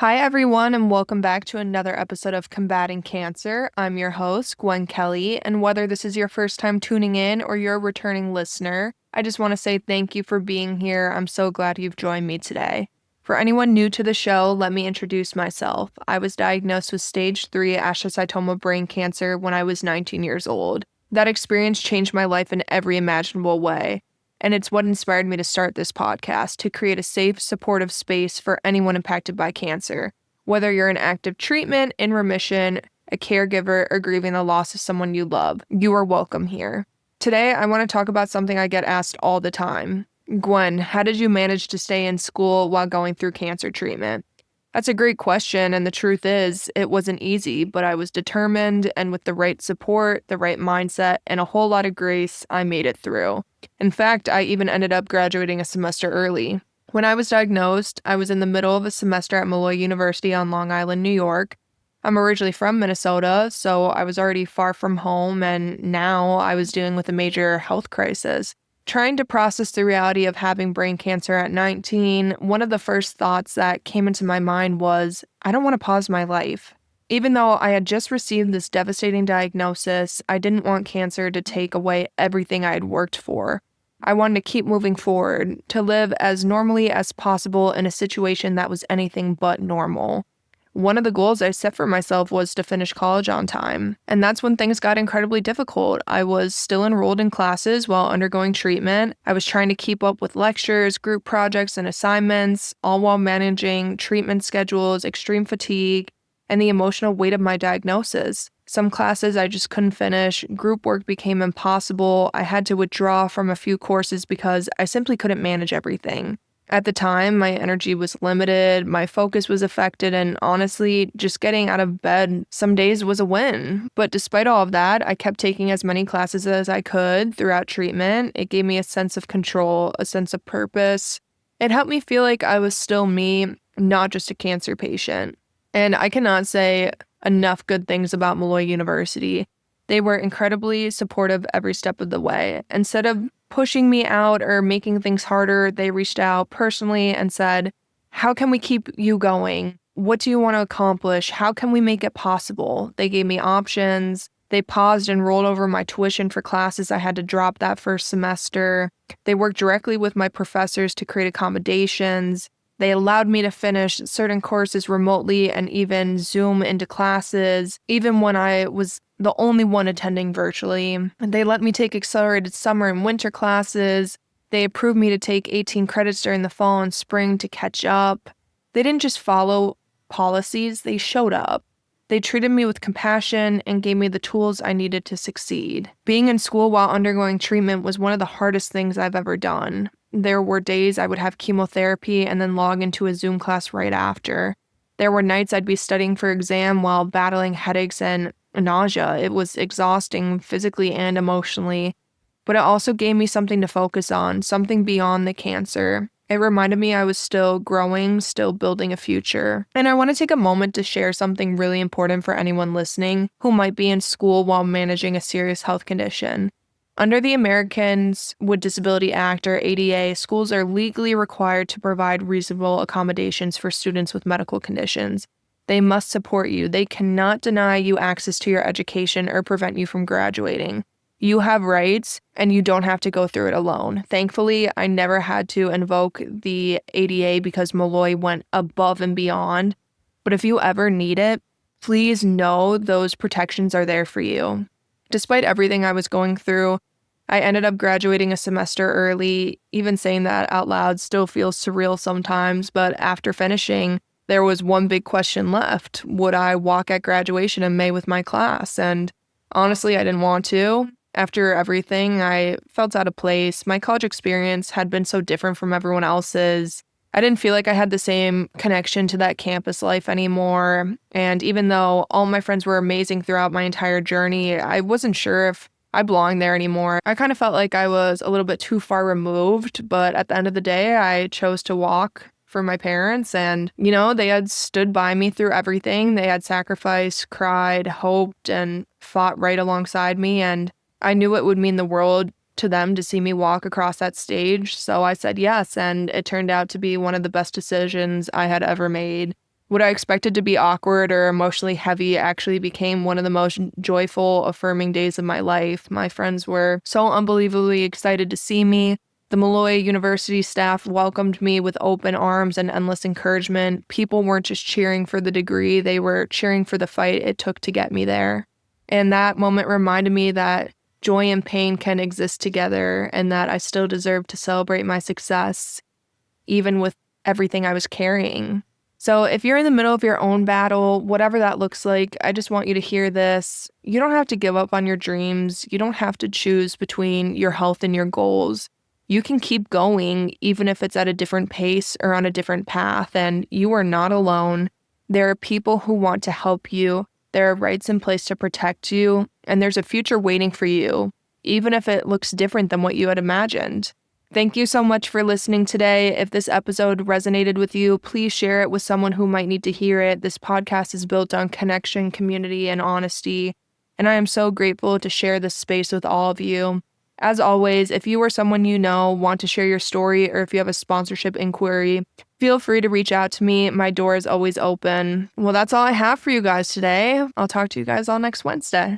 Hi, everyone, and welcome back to another episode of Combating Cancer. I'm your host, Gwen Kelly, and whether this is your first time tuning in or you're a returning listener, I just want to say thank you for being here. I'm so glad you've joined me today. For anyone new to the show, let me introduce myself. I was diagnosed with stage 3 astrocytoma brain cancer when I was 19 years old. That experience changed my life in every imaginable way. And it's what inspired me to start this podcast, to create a safe, supportive space for anyone impacted by cancer. Whether you're in active treatment, in remission, a caregiver, or grieving the loss of someone you love, you are welcome here. Today, I want to talk about something I get asked all the time. Gwen, how did you manage to stay in school while going through cancer treatment? That's a great question, and the truth is, it wasn't easy, but I was determined, and with the right support, the right mindset, and a whole lot of grace, I made it through. In fact, I even ended up graduating a semester early. When I was diagnosed, I was in the middle of a semester at Molloy University on Long Island, New York. I'm originally from Minnesota, so I was already far from home, and now I was dealing with a major health crisis. Trying to process the reality of having brain cancer at 19, one of the first thoughts that came into my mind was, I don't want to pause my life. Even though I had just received this devastating diagnosis, I didn't want cancer to take away everything I had worked for. I wanted to keep moving forward, to live as normally as possible in a situation that was anything but normal. One of the goals I set for myself was to finish college on time, and that's when things got incredibly difficult. I was still enrolled in classes while undergoing treatment. I was trying to keep up with lectures, group projects, and assignments, all while managing treatment schedules, extreme fatigue, and the emotional weight of my diagnosis. Some classes I just couldn't finish. Group work became impossible. I had to withdraw from a few courses because I simply couldn't manage everything. At the time, my energy was limited, my focus was affected, and honestly, just getting out of bed some days was a win. But despite all of that, I kept taking as many classes as I could throughout treatment. It gave me a sense of control, a sense of purpose. It helped me feel like I was still me, not just a cancer patient. And I cannot say enough good things about Molloy University. They were incredibly supportive every step of the way. Instead of pushing me out or making things harder, they reached out personally and said, how can we keep you going? What do you want to accomplish? How can we make it possible? They gave me options. They paused and rolled over my tuition for classes I had to drop that first semester. They worked directly with my professors to create accommodations. They allowed me to finish certain courses remotely and even Zoom into classes, even when I was the only one attending virtually. They let me take accelerated summer and winter classes. They approved me to take 18 credits during the fall and spring to catch up. They didn't just follow policies, they showed up. They treated me with compassion and gave me the tools I needed to succeed. Being in school while undergoing treatment was one of the hardest things I've ever done. There were days I would have chemotherapy and then log into a Zoom class right after. There were nights I'd be studying for exam while battling headaches and nausea. It was exhausting physically and emotionally, but it also gave me something to focus on, something beyond the cancer. It reminded me I was still growing, still building a future. And I want to take a moment to share something really important for anyone listening who might be in school while managing a serious health condition. Under the Americans with Disabilities Act, or ADA, schools are legally required to provide reasonable accommodations for students with medical conditions. They must support you. They cannot deny you access to your education or prevent you from graduating. You have rights, and you don't have to go through it alone. Thankfully, I never had to invoke the ADA because Molloy went above and beyond. But if you ever need it, please know those protections are there for you. Despite everything I was going through, I ended up graduating a semester early. Even saying that out loud still feels surreal sometimes, but after finishing, there was one big question left. Would I walk at graduation in May with my class? And honestly, I didn't want to. After everything, I felt out of place. My college experience had been so different from everyone else's. I didn't feel like I had the same connection to that campus life anymore. And even though all my friends were amazing throughout my entire journey, I wasn't sure if I belonged there anymore. I kind of felt like I was a little bit too far removed, but at the end of the day, I chose to walk for my parents. And, they had stood by me through everything. They had sacrificed, cried, hoped, and fought right alongside me. And I knew it would mean the world to them to see me walk across that stage. So I said yes, and it turned out to be one of the best decisions I had ever made. What I expected to be awkward or emotionally heavy actually became one of the most joyful, affirming days of my life. My friends were so unbelievably excited to see me. The Molloy University staff welcomed me with open arms and endless encouragement. People weren't just cheering for the degree, they were cheering for the fight it took to get me there. And that moment reminded me that joy and pain can exist together and that I still deserve to celebrate my success, even with everything I was carrying. So if you're in the middle of your own battle, whatever that looks like, I just want you to hear this. You don't have to give up on your dreams. You don't have to choose between your health and your goals. You can keep going, even if it's at a different pace or on a different path, and you are not alone. There are people who want to help you. There are rights in place to protect you, and there's a future waiting for you, even if it looks different than what you had imagined. Thank you so much for listening today. If this episode resonated with you, please share it with someone who might need to hear it. This podcast is built on connection, community, and honesty, and I am so grateful to share this space with all of you. As always, if you or someone you know want to share your story or if you have a sponsorship inquiry, feel free to reach out to me. My door is always open. Well, that's all I have for you guys today. I'll talk to you guys all next Wednesday.